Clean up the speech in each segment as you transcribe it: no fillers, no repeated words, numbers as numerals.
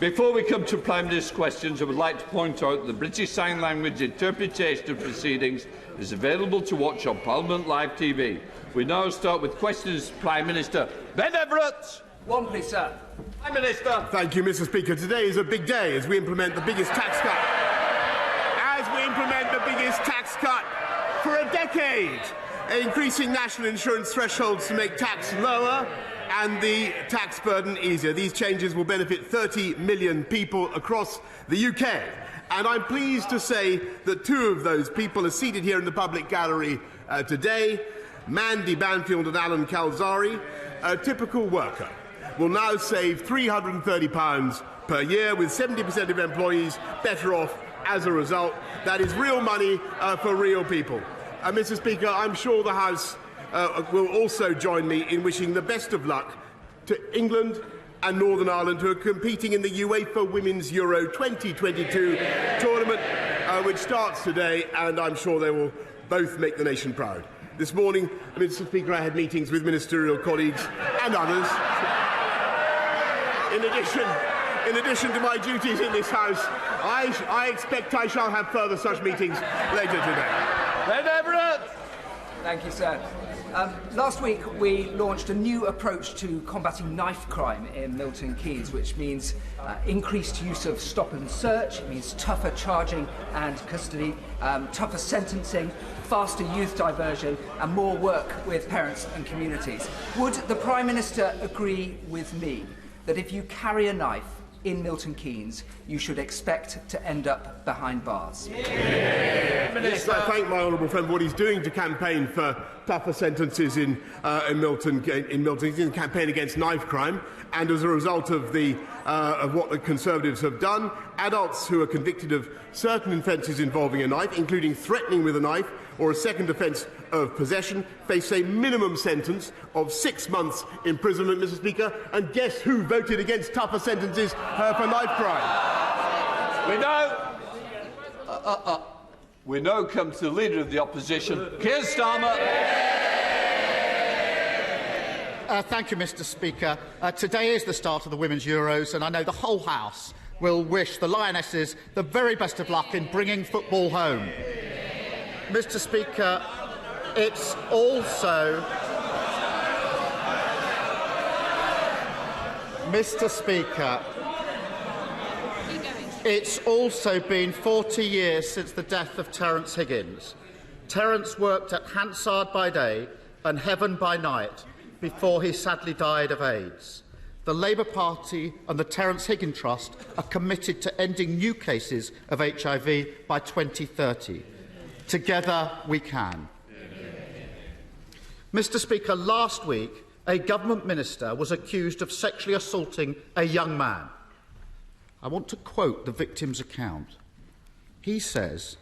Before we come to Prime Minister's questions, I would like to point out that the British Sign Language interpretation of proceedings is available to watch on Parliament Live TV. We now start with questions to Prime Minister Ben Everett. One, please, sir. Prime Minister. Thank you, Mr. Speaker. Today is a big day as we implement the biggest tax cut. For a decade, increasing national insurance thresholds to make tax lower and the tax burden easier. These changes will benefit 30 million people across the UK. And I'm pleased to say that two of those people are seated here in the public gallery today. Mandy Banfield and Alan Calzari, a typical worker, will now save £330 per year, with 70% of employees better off as a result. That is real money for real people. Mr. Speaker, I'm sure the House will also join me in wishing the best of luck to England and Northern Ireland, who are competing in the UEFA Women's Euro 2022 tournament, which starts today, and I'm sure they will both make the nation proud. This morning, Mr. Speaker, I had meetings with ministerial colleagues and others. In addition to my duties in this House, I expect I shall have further such meetings later today. Ben Everett. Thank you, sir. Last week, we launched a new approach to combating knife crime in Milton Keynes, which means increased use of stop and search. It means tougher charging and custody, tougher sentencing, faster youth diversion, and more work with parents and communities. Would the Prime Minister agree with me that if you carry a knife in Milton Keynes, you should expect to end up behind bars? Yes, I thank my honourable friend for what he's doing to campaign for tougher sentences in Milton Keynes, campaign against knife crime. And as a result of what the Conservatives have done, adults who are convicted of certain offences involving a knife, including threatening with a knife or a second offence of possession, face a minimum sentence of 6 months imprisonment, Mr. Speaker. And guess who voted against tougher sentences for knife crime? We now come to the Leader of the Opposition, Keir Starmer. Thank you, Mr. Speaker. Today is the start of the Women's Euros, and I know the whole House will wish the Lionesses the very best of luck in bringing football home. Mr. Speaker, it's also... Mr. Speaker, it's also been 40 years since the death of Terence Higgins. Terence worked at Hansard by day and Heaven by night before he sadly died of AIDS. The Labour Party and the Terence Higgins Trust are committed to ending new cases of HIV by 2030. Together we can. Mr. Speaker, last week a government minister was accused of sexually assaulting a young man. I want to quote the victim's account. He says,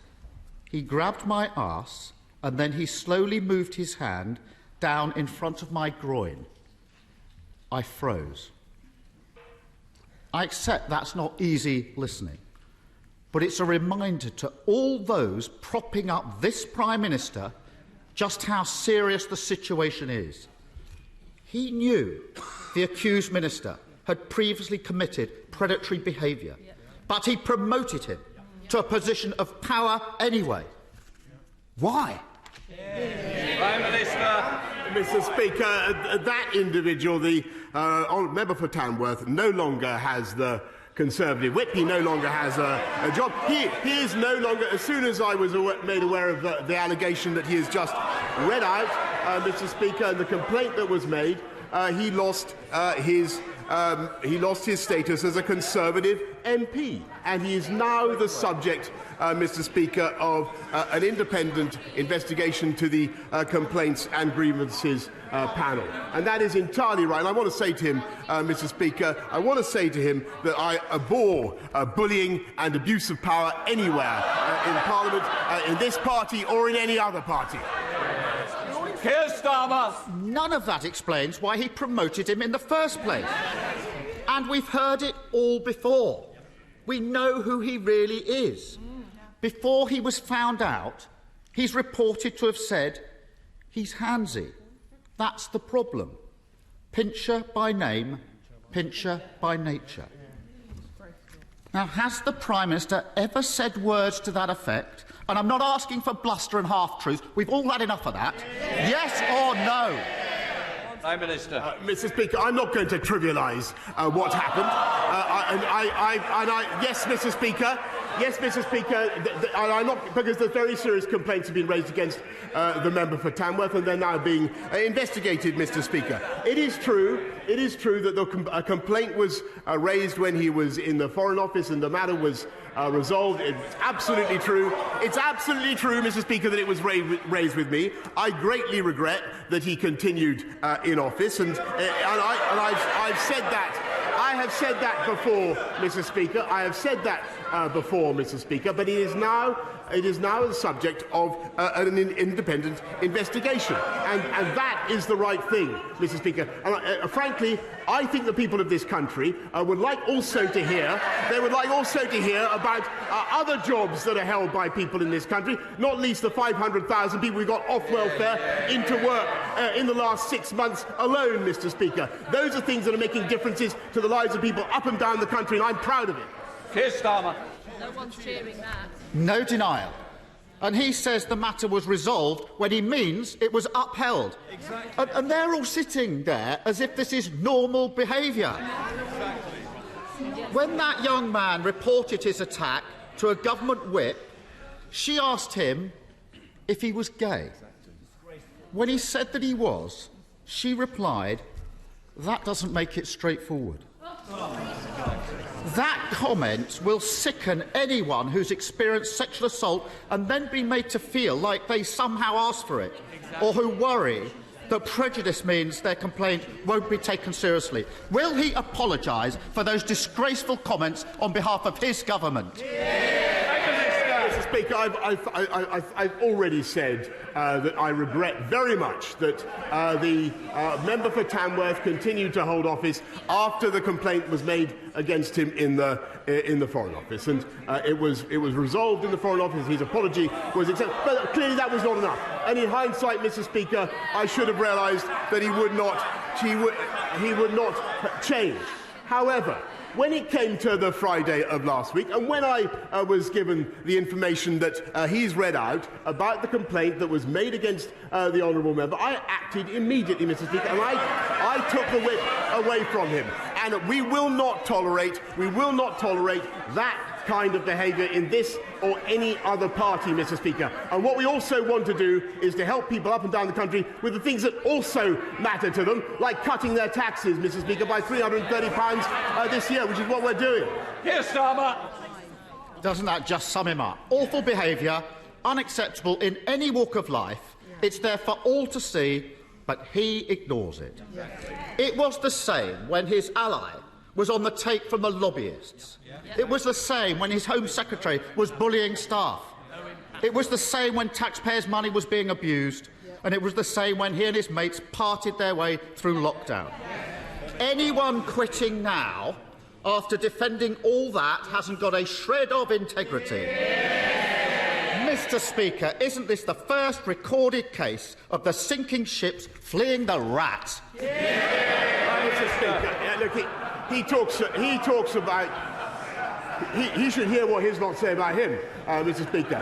"He grabbed my arse and then he slowly moved his hand down in front of my groin. I froze." I accept that's not easy listening, but it's a reminder to all those propping up this Prime Minister just how serious the situation is. He knew the accused minister had previously committed predatory behaviour, but he promoted him to a position of power anyway. Why? Prime Minister. Mr. Speaker, that individual, the member for Tamworth, no longer has the Conservative whip. He no longer has a job. He is no longer, as soon as I was made aware of the allegation that he has just read out, Mr. Speaker, and the complaint that was made, he lost his status as a Conservative MP, and he is now the subject, Mr. Speaker, of an independent investigation to the Complaints and Grievances panel. And that is entirely right. And I want to say to him, Mr. Speaker, I want to say to him that I abhor bullying and abuse of power anywhere in Parliament, in this party or in any other party. Keir Starmer. None of that explains why he promoted him in the first place. And we've heard it all before. We know who he really is. Before he was found out, he's reported to have said he's handsy. That's the problem. Pincher by name, pincher by nature. Now, has the Prime Minister ever said words to that effect? And I'm not asking for bluster and half-truths. We've all had enough of that. Yes or no? Prime Minister. Mr. Speaker, I'm not going to trivialise what happened. Yes, Mr. Speaker. Yes, Mr. Speaker. I'm not, because the very serious complaints have been raised against the member for Tamworth, and they're now being investigated, Mr. Speaker. It is true. It is true that a complaint was raised when he was in the Foreign Office, and the matter was resolved. It's absolutely true. It's absolutely true, Mr. Speaker, that it was raised with me. I greatly regret that he continued in office, and I've said that. I have said that before, Mr. Speaker. I have said that before, Mr. Speaker. But it is now the subject of an independent investigation, and that is the right thing, Mr. Speaker. And frankly, I think the people of this country would like also to hear. They would like also to hear about other jobs that are held by people in this country, not least the 500,000 people we got off welfare into work in the last 6 months alone, Mr. Speaker. Those are things that are making differences to the lives of people up and down the country, and I'm proud of it. Keir Starmer. No one's cheering that. No denial. And he says the matter was resolved when he means it was upheld. Exactly. And they're all sitting there as if this is normal behaviour. Exactly. When that young man reported his attack to a government whip, she asked him if he was gay. When he said that he was, she replied, "That doesn't make it straightforward." That comment will sicken anyone who's experienced sexual assault and then be made to feel like they somehow asked for it, or who worry that prejudice means their complaint won't be taken seriously. Will he apologise for those disgraceful comments on behalf of his government? Mr. Speaker, I've already said that I regret very much that the member for Tamworth continued to hold office after the complaint was made against him in the Foreign Office, and it was resolved in the Foreign Office. His apology was accepted, but clearly that was not enough. And in hindsight, Mr. Speaker, I should have realised that he would not change. However, when it came to the Friday of last week, and when I was given the information that he's read out about the complaint that was made against the honourable member, I acted immediately, Mr. Speaker, and I took the whip away from him. And we will not tolerate that kind of behaviour in this or any other party, Mr. Speaker. And what we also want to do is to help people up and down the country with the things that also matter to them, like cutting their taxes, Mr. Speaker, by £330 this year, which is what we're doing. Keir Starmer. Doesn't that just sum him up? Awful behaviour, unacceptable in any walk of life. It's there for all to see, but he ignores it. It was the same when his ally was on the take from the lobbyists. It was the same when his Home Secretary was bullying staff. It was the same when taxpayers' money was being abused. And it was the same when he and his mates parted their way through lockdown. Anyone quitting now, after defending all that, hasn't got a shred of integrity. Mr. Speaker, isn't this the first recorded case of the sinking ships fleeing the rat? Mr. Speaker, look, he talks about. He should hear what his lot say about him, Mr. Speaker.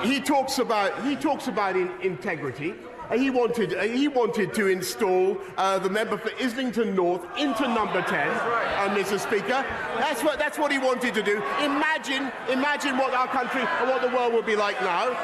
He talks about integrity. He wanted to install the member for Islington North into number 10, Mr. Speaker. That's what he wanted to do. Imagine what our country and what the world would be like now.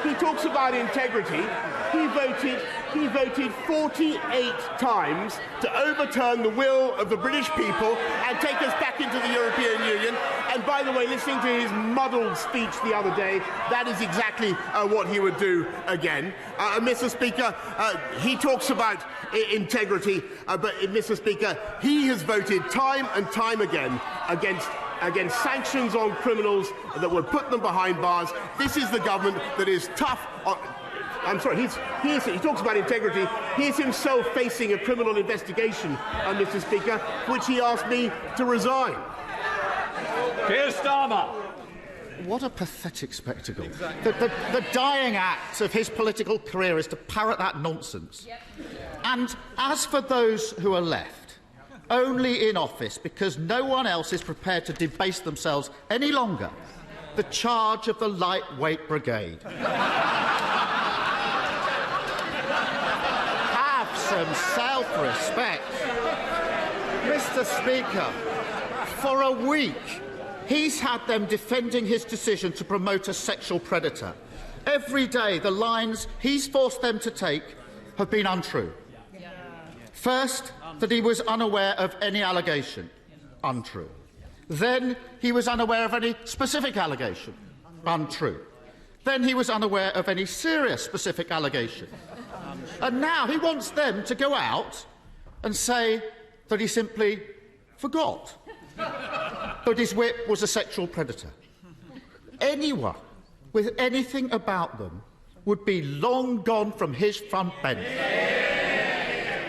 He talks about integrity. He voted 48 times to overturn the will of the British people and take us back into the European Union. And by the way, listening to his muddled speech the other day, that is exactly what he would do again. Mr. Speaker, he talks about integrity, but Mr. Speaker, he has voted time and time again against sanctions on criminals that would put them behind bars. This is the government that is tough on... I'm sorry, he talks about integrity. He is himself facing a criminal investigation, Mr. Speaker, which he asked me to resign. Keir Starmer. What a pathetic spectacle. Exactly. The dying act of his political career is to parrot that nonsense. Yep. And as for those who are left, only in office because no one else is prepared to debase themselves any longer, the charge of the lightweight brigade. Have some self-respect. Mr. Speaker, for a week, he's had them defending his decision to promote a sexual predator. Every day, the lines he's forced them to take have been untrue. First, that he was unaware of any allegation. Untrue. Then he was unaware of any specific allegation. Untrue. Then he was unaware of any serious specific allegation. And now he wants them to go out and say that he simply forgot that his whip was a sexual predator. Anyone with anything about them would be long gone from his front bench.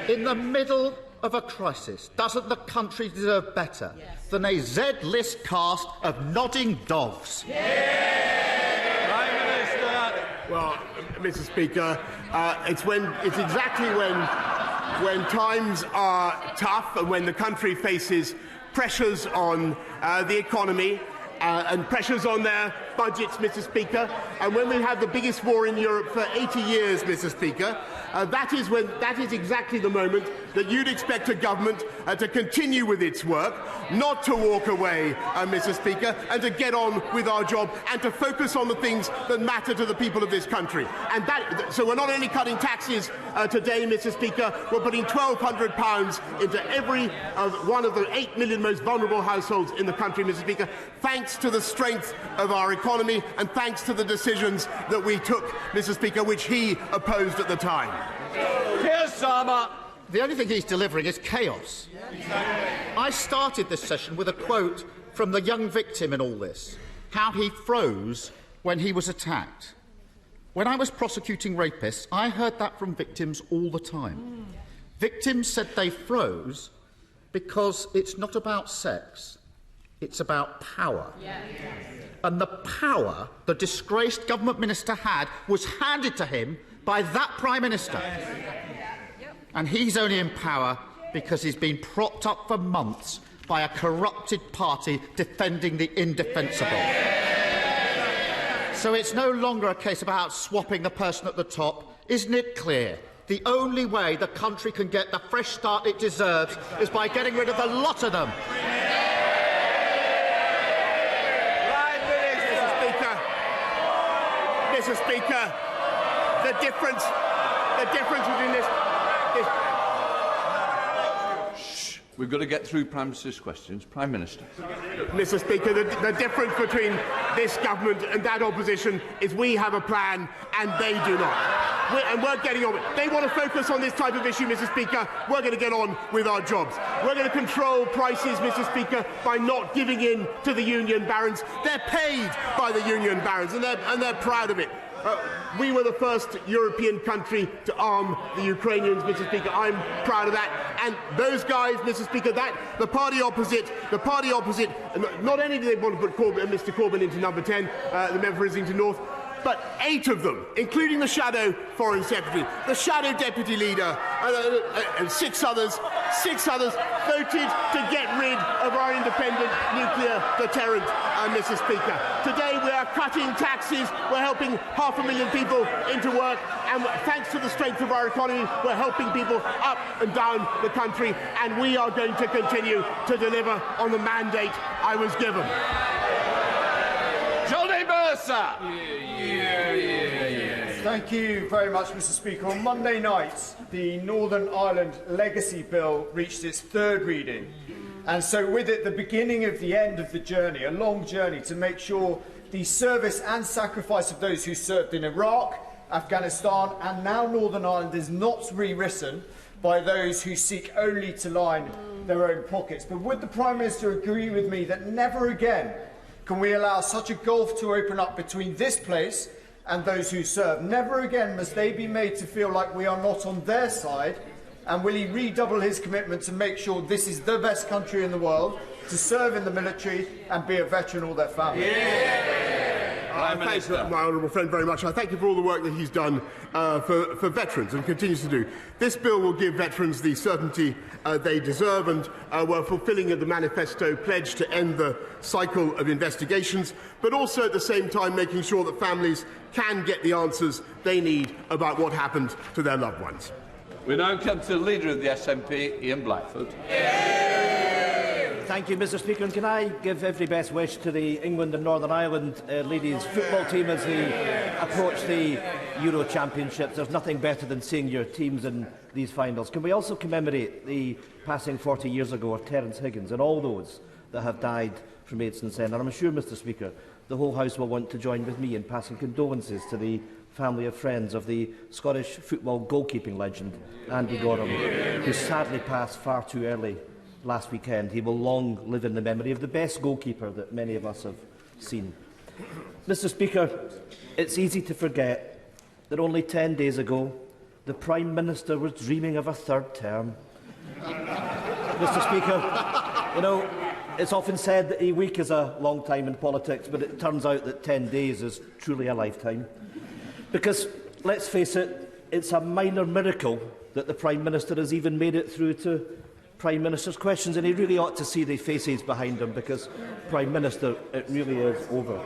In the middle of a crisis, doesn't the country deserve better than a Z-list cast of nodding dogs? Prime Minister. Well, Mr. Speaker, it's exactly when times are tough and when the country faces pressures on the economy and pressures on their budgets, Mr. Speaker, and when we have the biggest war in Europe for 80 years, Mr. Speaker, that is exactly the moment that you'd expect a government to continue with its work, not to walk away, Mr. Speaker, and to get on with our job and to focus on the things that matter to the people of this country. And so we're not only cutting taxes today, Mr. Speaker, we're putting £1,200 into every one of the 8 million most vulnerable households in the country, Mr. Speaker, thanks to the strength of our economy and thanks to the decisions that we took, Mr. Speaker, which he opposed at the time. Keir Starmer. The only thing he's delivering is chaos. I started this session with a quote from the young victim in all this, how he froze when he was attacked. When I was prosecuting rapists, I heard that from victims all the time. Victims said they froze because it's not about sex, it's about power. And the power the disgraced government minister had was handed to him by that Prime Minister. And he's only in power because he's been propped up for months by a corrupted party defending the indefensible. So it's no longer a case about swapping the person at the top. Isn't it clear? The only way the country can get the fresh start it deserves is by getting rid of the lot of them. Mr. Speaker, the difference between this. We've got to get through Prime Minister's questions. Prime Minister. Mr. Speaker, the difference between this government and that opposition is we have a plan and they do not. We're getting on. They want to focus on this type of issue, Mr. Speaker. We're going to get on with our jobs. We're going to control prices, Mr. Speaker, by not giving in to the union barons. They're paid by the union barons, and they're proud of it. We were the first European country to arm the Ukrainians, Mr. Speaker. I'm proud of that. And those guys, Mr. Speaker, the party opposite, not only do they want to put Mr. Corbyn into number 10, the member for Islington North, but 8 of them, including the shadow Foreign Secretary, the shadow Deputy Leader, and 6 others, voted to get rid of our independent nuclear deterrent, Mr. Speaker. Today we are cutting taxes, we're helping 500,000 people into work, and thanks to the strength of our economy, we're helping people up and down the country, and we are going to continue to deliver on the mandate I was given. Johnny Mercer. Thank you very much, Mr. Speaker. On Monday night, the Northern Ireland Legacy Bill reached its 3rd reading. And so with it, the beginning of the end of the journey, a long journey to make sure the service and sacrifice of those who served in Iraq, Afghanistan and now Northern Ireland is not rewritten by those who seek only to line their own pockets. But would the Prime Minister agree with me that never again can we allow such a gulf to open up between this place and those who serve? Never again must they be made to feel like we are not on their side. And will he redouble his commitment to make sure this is the best country in the world, to serve in the military and be a veteran all their family? Thanks, my honourable friend, very much. I thank you for all the work that he's done for veterans and continues to do. This bill will give veterans the certainty they deserve, and we're fulfilling the manifesto pledge to end the cycle of investigations, but also at the same time making sure that families can get the answers they need about what happened to their loved ones. We now come to the Leader of the SNP, Ian Blackford. Thank you, Mr. Speaker. And can I give every best wish to the England and Northern Ireland ladies football team as they approach the Euro Championships. There's nothing better than seeing your teams in these finals. Can we also commemorate the passing 40 years ago of Terence Higgins and all those that have died from AIDS and Sen? And I'm sure, Mr. Speaker, the whole House will want to join with me in passing condolences to the family of friends of the Scottish football goalkeeping legend Andy Gorham, who sadly passed far too early last weekend. He will long live in the memory of the best goalkeeper that many of us have seen. Mr. Speaker, it's easy to forget that only 10 days ago the Prime Minister was dreaming of a third term. Mr. Speaker, you know, it's often said that a week is a long time in politics, but it turns out that 10 days is truly a lifetime. Because, let's face it, it's a minor miracle that the Prime Minister has even made it through to Prime Minister's questions, and he really ought to see the faces behind him, because, Prime Minister, it really is over.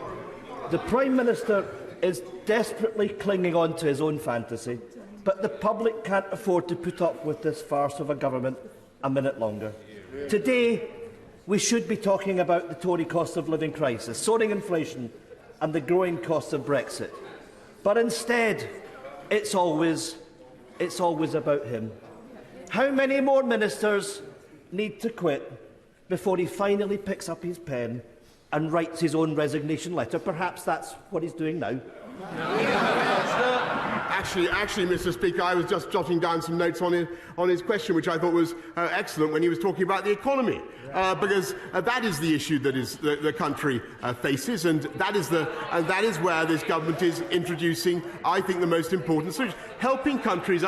The Prime Minister is desperately clinging on to his own fantasy, but the public can't afford to put up with this farce of a government a minute longer. Today, we should be talking about the Tory cost of living crisis, soaring inflation and the growing costs of Brexit. But instead, it's always about him. How many more ministers need to quit before he finally picks up his pen and writes his own resignation letter? Perhaps that's what he's doing now. Actually, Mr. Speaker, I was just jotting down some notes on his question, which I thought was excellent when he was talking about the economy, because that is the issue that the country faces, and that is where this government is introducing, I think, the most important solution: helping families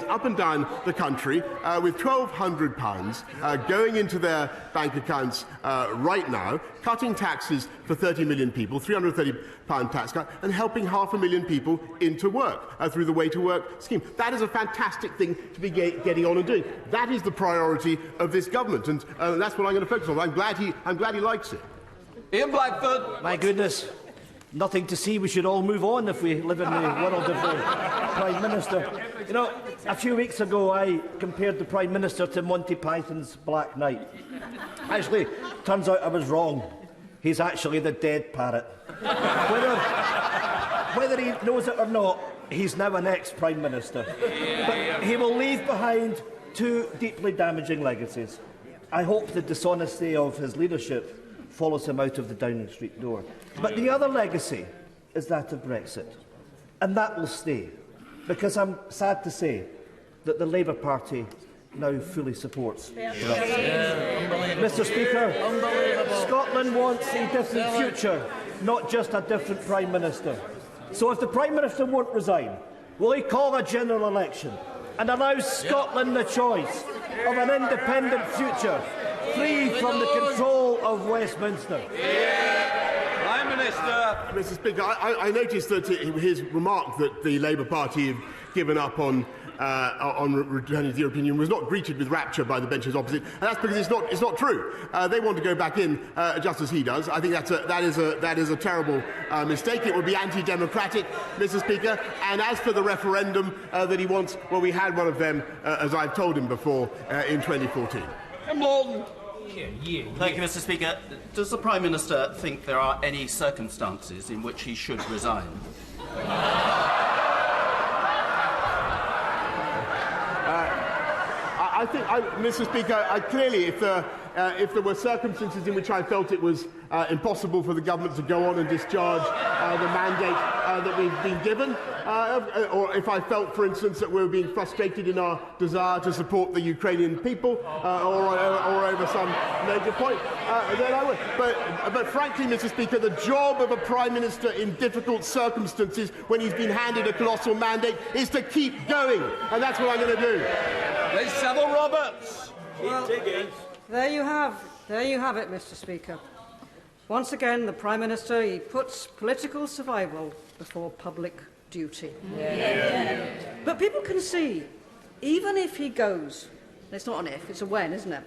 up and down the country with £1,200 going into their bank accounts right now, cutting taxes for 30 million people, £330 tax cut, and helping 500,000 people into work through the Way to Work scheme. That is a fantastic thing to be getting on and doing. That is the priority of this government, and that's what I'm going to focus on. I'm glad he likes it. Ian Blackford. My goodness, nothing to see. We should all move on if we live in the world of the Prime Minister. You know, a few weeks ago I compared the Prime Minister to Monty Python's Black Knight. Actually, turns out I was wrong. He's actually the dead parrot. Whether he knows it or not, he's now an ex-Prime Minister. But he will leave behind two deeply damaging legacies. I hope the dishonesty of his leadership follows him out of the Downing Street door. But the other legacy is that of Brexit. And that will stay, because I'm sad to say that the Labour Party now fully supports Brexit. Mr. Speaker, Scotland wants a different future, not just a different Prime Minister. So if the Prime Minister won't resign, will he call a general election and allow Scotland the choice of an independent future, free from the control of Westminster? Prime Minister. Mr. Speaker, I noticed that his remark that the Labour Party have given up on returning to the European Union was not greeted with rapture by the benches opposite, and that's because it's not true. They want to go back in just as he does. I think that is a terrible mistake. It would be anti-democratic, Mr. Speaker. And as for the referendum that he wants, well, we had one of them, as I've told him before, in 2014. Thank you, Mr. Speaker. Does the Prime Minister think there are any circumstances in which he should resign? I think, Mr. Speaker, clearly, if there were circumstances in which I felt it was impossible for the government to go on and discharge the mandate that we've been given, or if I felt, for instance, that we were being frustrated in our desire to support the Ukrainian people, or over some major point, then I would. But frankly, Mr. Speaker, the job of a Prime Minister in difficult circumstances when he's been handed a colossal mandate is to keep going, and that's what I'm going to do. Liz Saville-Roberts. Well, there you have it, Mr. Speaker. Once again, the Prime Minister, he puts political survival before public duty. Yeah. But people can see, even if he goes, it's not an if, it's a when, isn't it?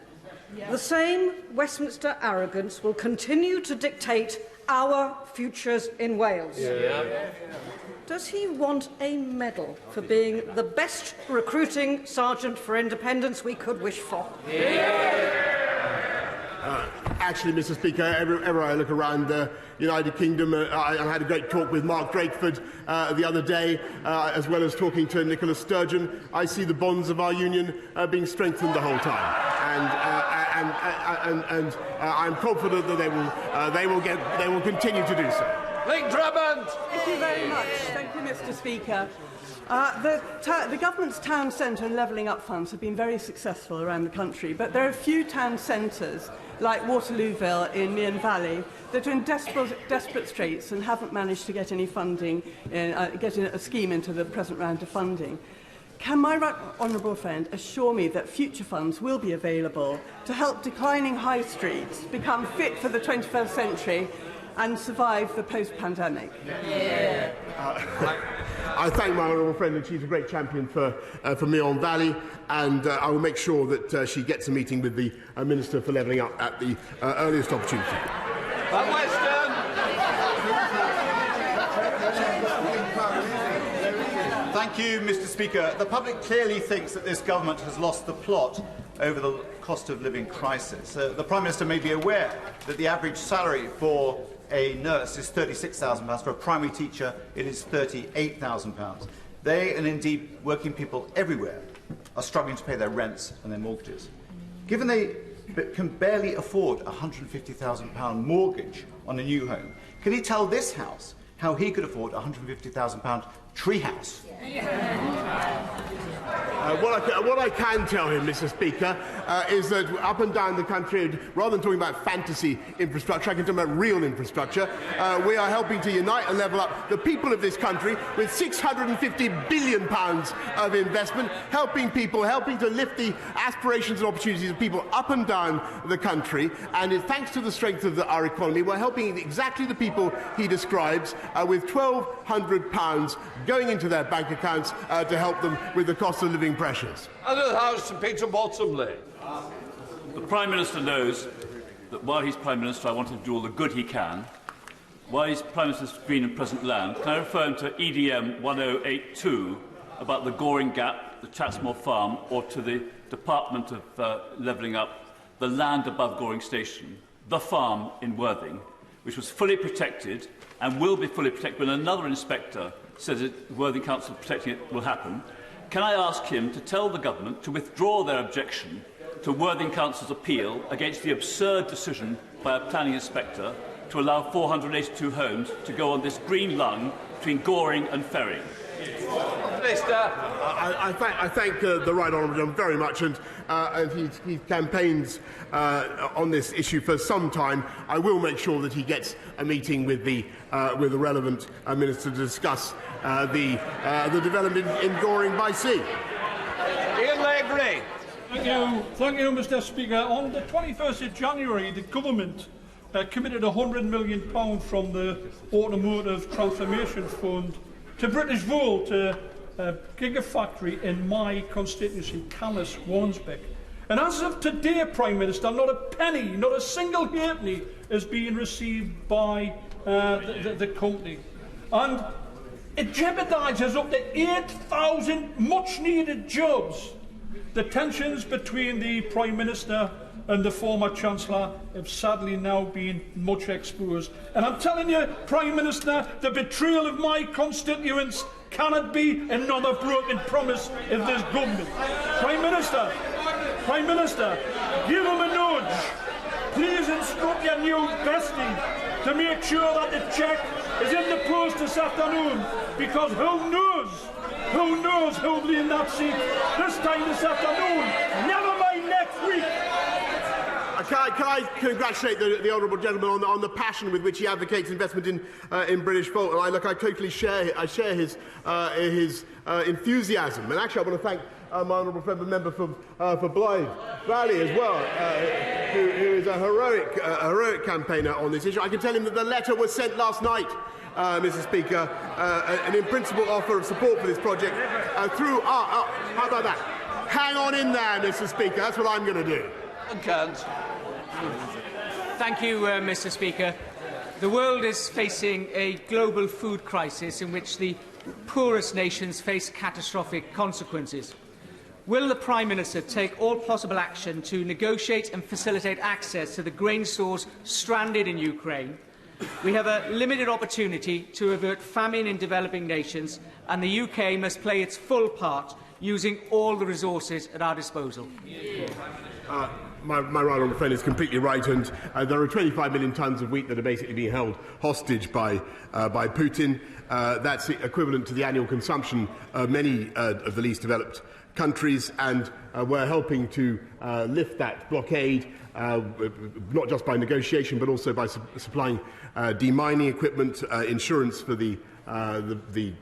Yeah. The same Westminster arrogance will continue to dictate our futures in Wales. Yeah. Does he want a medal for being the best recruiting sergeant for independence we could wish for? Yeah. Actually, Mr. Speaker, ever I look around the United Kingdom, I had a great talk with Mark Drakeford the other day, as well as talking to Nicola Sturgeon. I see the bonds of our union being strengthened the whole time, and I'm confident that they will continue to do so. Link Drummond. Thank you very much. Thank you, Mr. Speaker. The government's town centre and levelling up funds have been very successful around the country, but there are a few town centres, like Waterlooville in Mearn Valley, that are in desperate straits and haven't managed to get any funding, get a scheme into the present round of funding. Can my honourable friend assure me that future funds will be available to help declining high streets become fit for the 21st century and survive the post-pandemic? Yeah. I thank my honourable friend, and she's a great champion for Mearn Valley, and I will make sure that she gets a meeting with the Minister for Levelling Up at the earliest opportunity. Western. Thank you, Mr. Speaker. The public clearly thinks that this government has lost the plot over the cost of living crisis. The Prime Minister may be aware that the average salary for a nurse is £36,000. For a primary teacher, it is £38,000. They, and indeed working people everywhere, are struggling to pay their rents and their mortgages. Given they can barely afford a £150,000 mortgage on a new home, can he tell this House how he could afford a £150,000 treehouse? What I can tell him, Mr. Speaker, is that up and down the country, rather than talking about fantasy infrastructure, I can talk about real infrastructure. We are helping to unite and level up the people of this country with £650 billion of investment, helping people, helping to lift the aspirations and opportunities of people up and down the country. And thanks to the strength of our economy, we're helping exactly the people he describes with £1,200 going into their bank accounts to help them with the cost of living pressures. Under the House, Peter Bottomley. The Prime Minister knows that while he's Prime Minister, I want him to do all the good he can. While he's Prime Minister's Green and Present Land, can I refer him to EDM 1082 about the Goring Gap, the Chatsmore Farm, or to the Department of Levelling Up, the land above Goring Station, the farm in Worthing, which was fully protected and will be fully protected when another inspector says that Worthing Council protecting it will happen. Can I ask him to tell the government to withdraw their objection to Worthing Council's appeal against the absurd decision by a planning inspector to allow 482 homes to go on this green lung between Goring and Ferry? Minister. I thank the Right Honourable John very much, and he campaigns on this issue for some time. I will make sure that he gets a meeting with the relevant minister to discuss the development in Goring by sea. Ian Legray. Thank you, Mr. Speaker. On the 21st of January, the government committed £100 million from the Automotive Transformation Fund to British Wool, to a gigafactory in my constituency, Calais, Warnsbeck. And as of today, Prime Minister, not a penny, not a single halfpenny is being received by the company. And it jeopardises up to 8,000 much-needed jobs. The tensions between the Prime Minister and the former Chancellor have sadly now been much exposed. And I'm telling you, Prime Minister, the betrayal of my constituents cannot be another broken promise of this government. Prime Minister, give them a nudge. Please instruct your new bestie to make sure that the cheque is in the post this afternoon, because who knows who'll be in that seat this time this afternoon, never mind next week. Can I congratulate the honourable gentleman on the passion with which he advocates investment in British Wool? And I totally share his enthusiasm. And actually, I want to thank my honourable friend, the member for Blythe Valley as well, who is a heroic campaigner on this issue. I can tell him that the letter was sent last night, Mr. Speaker, an in-principle offer of support for this project through... how about that? Hang on in there, Mr. Speaker. That's what I'm going to do. Thank you, Mr. Speaker. The world is facing a global food crisis in which the poorest nations face catastrophic consequences. Will the Prime Minister take all possible action to negotiate and facilitate access to the grain stores stranded in Ukraine? We have a limited opportunity to avert famine in developing nations, and the UK must play its full part using all the resources at our disposal. My right honourable friend is completely right, and there are 25 million tonnes of wheat that are basically being held hostage by Putin. That's equivalent to the annual consumption of many of the least developed countries, and we're helping to lift that blockade, not just by negotiation, but also by supplying demining equipment, insurance for the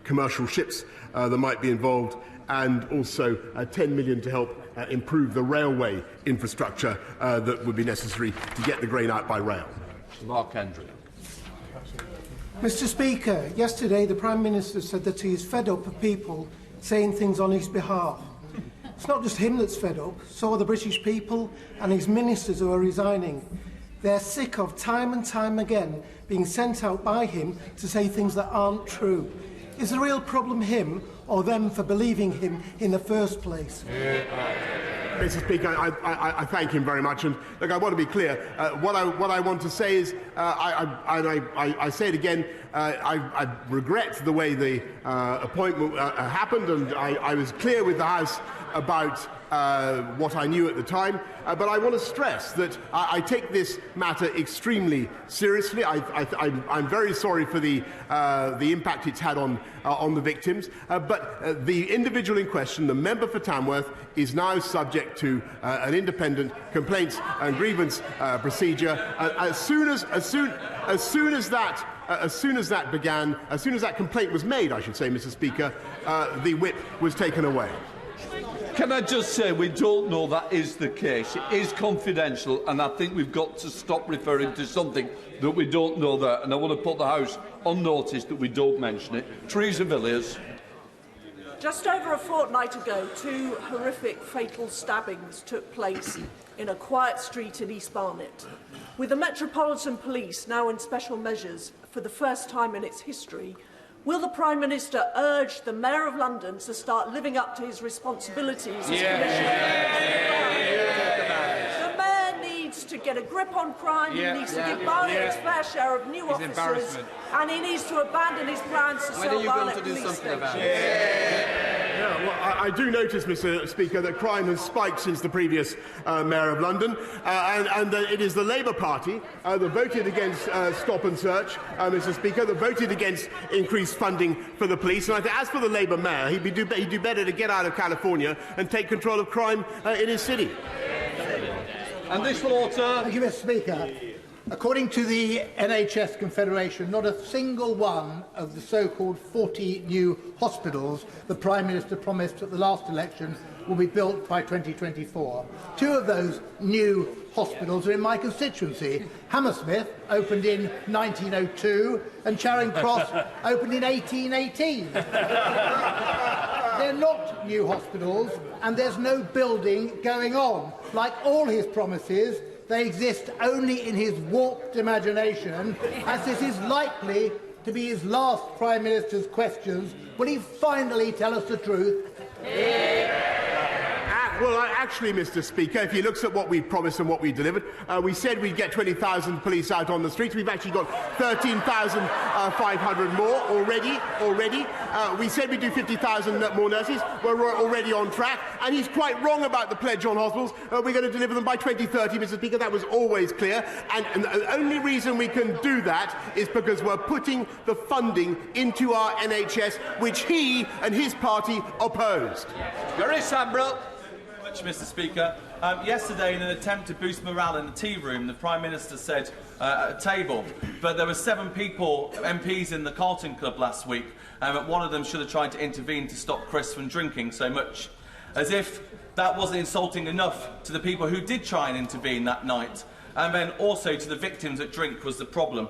commercial ships that might be involved, and also 10 million to help improve the railway infrastructure that would be necessary to get the grain out by rail. Mark Hendry. Mr. Speaker, yesterday the Prime Minister said that he is fed up of people saying things on his behalf. It's not just him that's fed up, so are the British people and his ministers who are resigning. They're sick of time and time again being sent out by him to say things that aren't true. Is the real problem him or them for believing him in the first place? Mr. Speaker, I thank him very much, and look, I want to be clear. What I want to say is, I say it again. I regret the way the appointment happened, and I was clear with the House about what I knew at the time, but I want to stress that I take this matter extremely seriously. I'm very sorry for the impact it's had on the victims, but the individual in question, the member for Tamworth, is now subject to an independent complaints and grievance procedure. As soon as that complaint was made, I should say, Mr. Speaker, the whip was taken away. Can I just say we don't know that is the case. It is confidential, and I think we've got to stop referring to something that we don't know there. And I want to put the House on notice that we don't mention it. Theresa Villiers. Just over a fortnight ago, 2 horrific fatal stabbings took place in a quiet street in East Barnet. With the Metropolitan Police now in special measures for the first time in its history, will the Prime Minister urge the Mayor of London to start living up to his responsibilities as Commissioner? The Mayor needs to get a grip on crime, he needs to give Barnet its fair share of new officers, and he needs to abandon his plans to sell Barnet police stations. Well, I do notice, Mr. Speaker, that crime has spiked since the previous Mayor of London, and it is the Labour Party that voted against stop and search, Mr. Speaker, that voted against increased funding for the police. And I think, as for the Labour Mayor, he'd do better to get out of California and take control of crime in his city. And this will alter. Thank you, Mr. Speaker. According to the NHS Confederation, not a single one of the so-called 40 new hospitals the Prime Minister promised at the last election will be built by 2024. 2 of those new hospitals are in my constituency. Hammersmith opened in 1902 and Charing Cross opened in 1818. They're not new hospitals and there's no building going on. Like all his promises, they exist only in his warped imagination, as this is likely to be his last Prime Minister's questions. Will he finally tell us the truth? Well, actually, Mr. Speaker, if he looks at what we promised and what we delivered, we said we'd get 20,000 police out on the streets. We've actually got 13,500 more already. We said we'd do 50,000 more nurses. We're already on track. And he's quite wrong about the pledge on hospitals. We're going to deliver them by 2030, Mr. Speaker. That was always clear. And the only reason we can do that is because we're putting the funding into our NHS, which he and his party opposed. Gary Sambrook. Mr. Speaker. Yesterday, in an attempt to boost morale in the tea room, the Prime Minister said at a table, but there were 7 people, MPs in the Carlton Club last week, and one of them should have tried to intervene to stop Chris from drinking so much. as if that wasn't insulting enough to the people who did try and intervene that night, and then also to the victims that drink was the problem.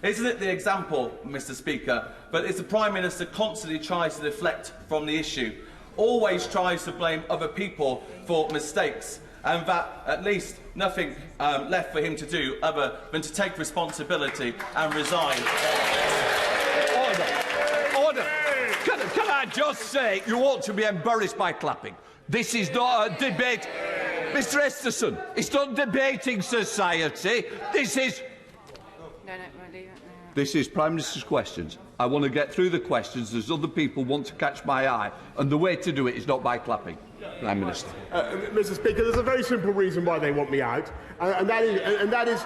Isn't it the example, Mr. Speaker, but it's the Prime Minister constantly tries to deflect from the issue, always tries to blame other people for mistakes, and that at least nothing left for him to do other than to take responsibility and resign. Order! Order! Can I just say, you ought to be embarrassed by clapping. This is not a debate. Mr. Esterson, it's not debating society. This is... This is Prime Minister's questions. I want to get through the questions as other people want to catch my eye, and the way to do it is not by clapping. Prime Minister. Mr. Speaker, there's a very simple reason why they want me out, and that is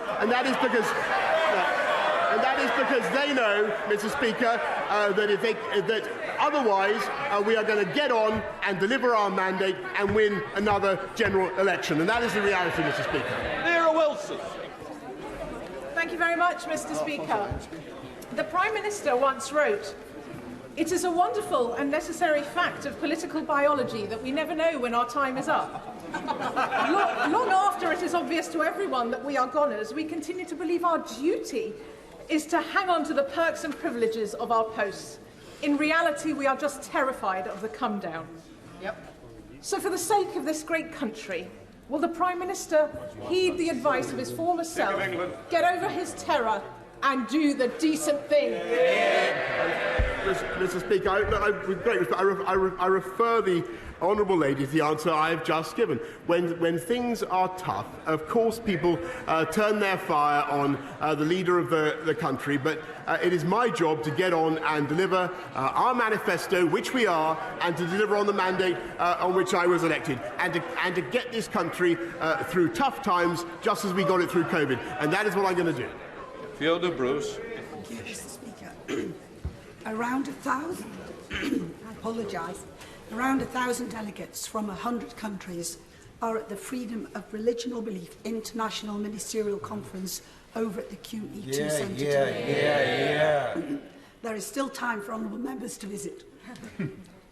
because they know, Mr. Speaker, that otherwise we are going to get on and deliver our mandate and win another general election, and that is the reality, Mr. Speaker. Vera Wilson. Thank you very much, Mr. Speaker. The Prime Minister once wrote, "It is a wonderful and necessary fact of political biology that we never know when our time is up. Long after it is obvious to everyone that we are goners, we continue to believe our duty is to hang on to the perks and privileges of our posts. In reality, we are just terrified of the come down." Yep. So for the sake of this great country, will the Prime Minister heed the advice of his former self, get over his terror and do the decent thing? Mr. Speaker, with great respect, I refer the honourable lady to the answer I have just given. When things are tough, of course people turn their fire on the leader of the country, but it is my job to get on and deliver our manifesto, which we are, and to deliver on the mandate on which I was elected, and to get this country through tough times, just as we got it through COVID. And that is what I'm going to do. Fiona Bruce. Thank you, Mr. Speaker. Around 1,000, I apologise, around 1,000 delegates from 100 countries are at the Freedom of Religion or Belief International Ministerial Conference over at the QE2 Centre today. There is still time for honourable members to visit.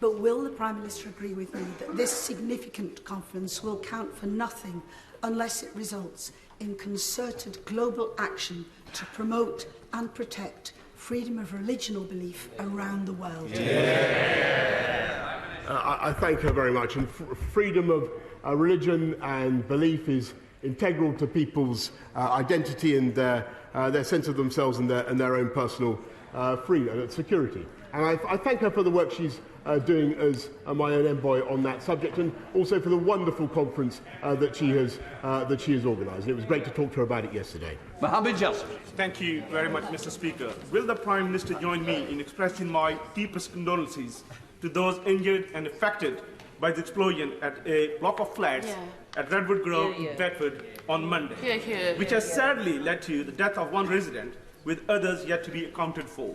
But will the Prime Minister agree with me that this significant conference will count for nothing unless it results in concerted global action to promote and protect freedom of religion or belief around the world? I thank her very much. And freedom of religion and belief is integral to people's identity and their sense of themselves and their own personal freedom and security. And I thank her for the work she's doing as my own envoy on that subject, and also for the wonderful conference that she has organised. It was great to talk to her about it yesterday. Mohammed Jasser. Thank you very much, Mr. Speaker. Will the Prime Minister join me in expressing my deepest condolences to those injured and affected by the explosion at a block of flats at Redwood Grove in Bedford on Monday, which has sadly led to the death of one resident, with others yet to be accounted for.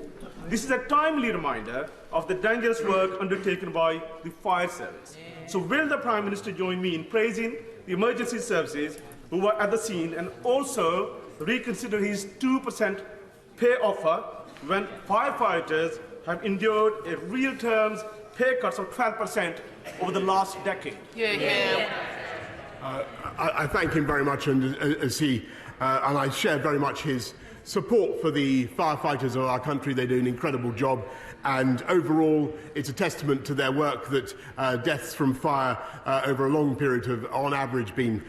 This is a timely reminder of the dangerous work undertaken by the fire service. So will the Prime Minister join me in praising the emergency services who were at the scene, and also reconsider his 2% pay offer when firefighters have endured a real terms pay cuts of 12% over the last decade? I thank him very much, and and I share very much his support for the firefighters of our country. They do an incredible job, and overall it's a testament to their work that deaths from fire over a long period have on average been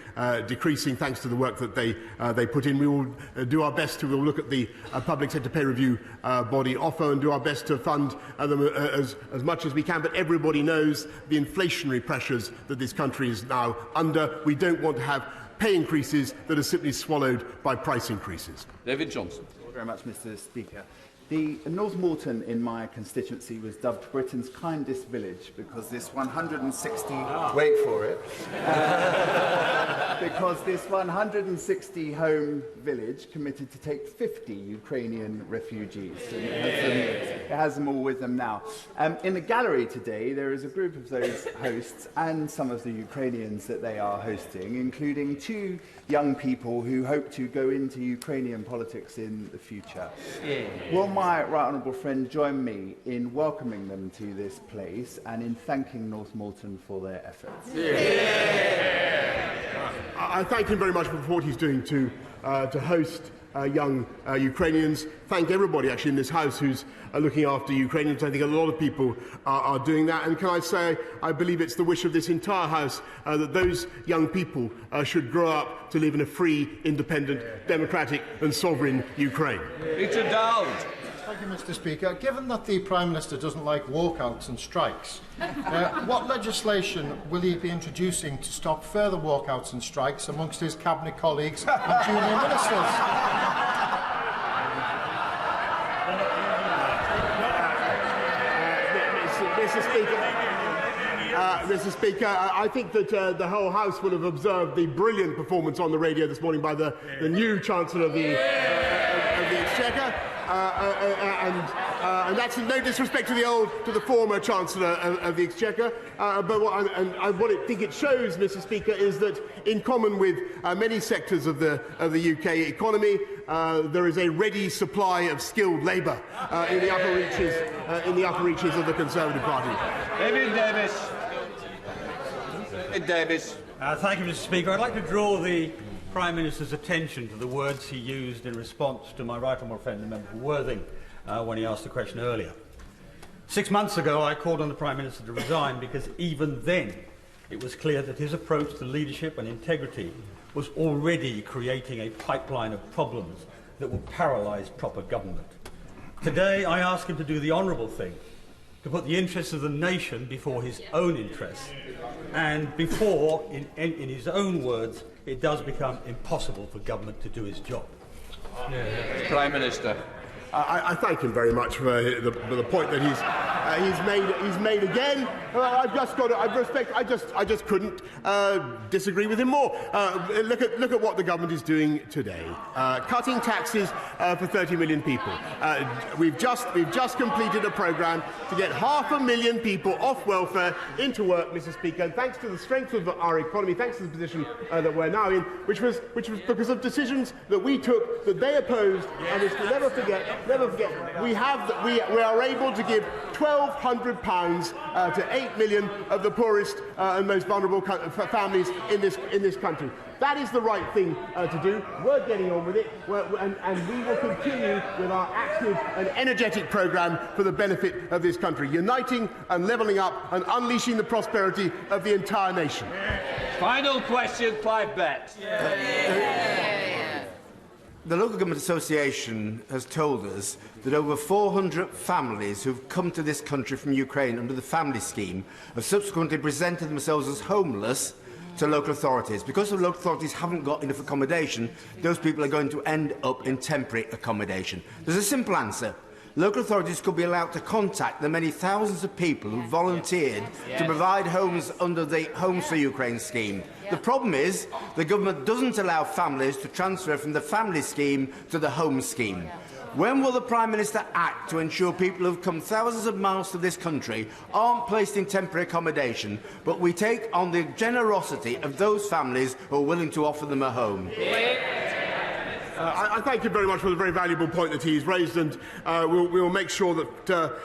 decreasing, thanks to the work that they put in. We will do our best to look at the public sector pay review body offer and do our best to fund them as much as we can, but everybody knows the inflationary pressures that this country is now under. We don't want to have pay increases that are simply swallowed by price increases. David Johnson. Thank you very much, Mr. Speaker. The North Morton in my constituency was dubbed Britain's kindest village because this 160... Wait for it. Because this 160-home village committed to take 50 Ukrainian refugees. And it has them all with them now. In the gallery today, there is a group of those hosts and some of the Ukrainians that they are hosting, including 2 young people who hope to go into Ukrainian politics in the future. Well, my right honourable friend join me in welcoming them to this place and in thanking North Moulton for their efforts? I thank him very much for what he's doing to host young Ukrainians. Thank everybody actually in this House who's looking after Ukrainians. I think a lot of people are doing that. And can I say, I believe it's the wish of this entire House that those young people should grow up to live in a free, independent, democratic and sovereign Ukraine. Peter Dowd. Thank you, Mr. Speaker. Given that the Prime Minister doesn't like walkouts and strikes, what legislation will he be introducing to stop further walkouts and strikes amongst his cabinet colleagues and junior ministers? Mr. Speaker, I think that the whole House will have observed the brilliant performance on the radio this morning by the new Chancellor of the Exchequer. And that's no disrespect to the former Chancellor of the Exchequer. But what I think it shows, Mr. Speaker, is that in common with many sectors of the UK economy, there is a ready supply of skilled labour in the upper reaches of the Conservative Party. David Davis. Thank you, Mr. Speaker. I'd like to draw the Prime Minister's attention to the words he used in response to my right honourable friend, the member for Worthing, when he asked the question earlier. 6 months ago, I called on the Prime Minister to resign because even then it was clear that his approach to leadership and integrity was already creating a pipeline of problems that would paralyse proper government. Today, I ask him to do the honourable thing, to put the interests of the nation before his own interests, and before, in his own words, it does become impossible for government to do its job. Prime Minister. I thank him very much for the point that he's made again. I've just got to, I respect. I just couldn't disagree with him more. Look at what the government is doing today. Cutting taxes for 30 million people. We've just completed a programme to get 500,000 people off welfare into work, Mr. Speaker. And thanks to the strength of our economy, thanks to the position that we're now in, which was because of decisions that we took that they opposed, and it's to never forget. We are able to give £1,200 to 8 million of the poorest and most vulnerable families in this country. That is the right thing to do. We're getting on with it, and we will continue with our active and energetic programme for the benefit of this country, uniting and levelling up and unleashing the prosperity of the entire nation. Final question, Clive Betts. The Local Government Association has told us that over 400 families who've come to this country from Ukraine under the family scheme have subsequently presented themselves as homeless to local authorities. Because the local authorities haven't got enough accommodation, those people are going to end up in temporary accommodation. There's a simple answer. Local authorities could be allowed to contact the many thousands of people who volunteered to provide homes under the Homes for Ukraine scheme. The problem is the government doesn't allow families to transfer from the family scheme to the home scheme. When will the Prime Minister act to ensure people who have come thousands of miles to this country aren't placed in temporary accommodation, but we take on the generosity of those families who are willing to offer them a home? I thank you very much for the very valuable point that he's raised, and we'll make sure that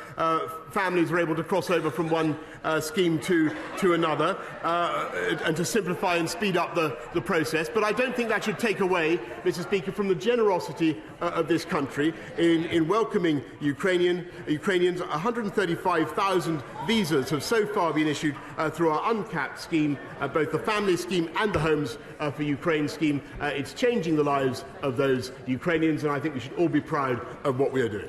families are able to cross over from one scheme to another, and to simplify and speed up the process. But I don't think that should take away, Mr. Speaker, from the generosity of this country in welcoming Ukrainians. 135,000 visas have so far been issued through our uncapped scheme, both the family scheme and the Homes for Ukraine scheme. It's changing the lives of those Ukrainians, and I think we should all be proud of what we are doing.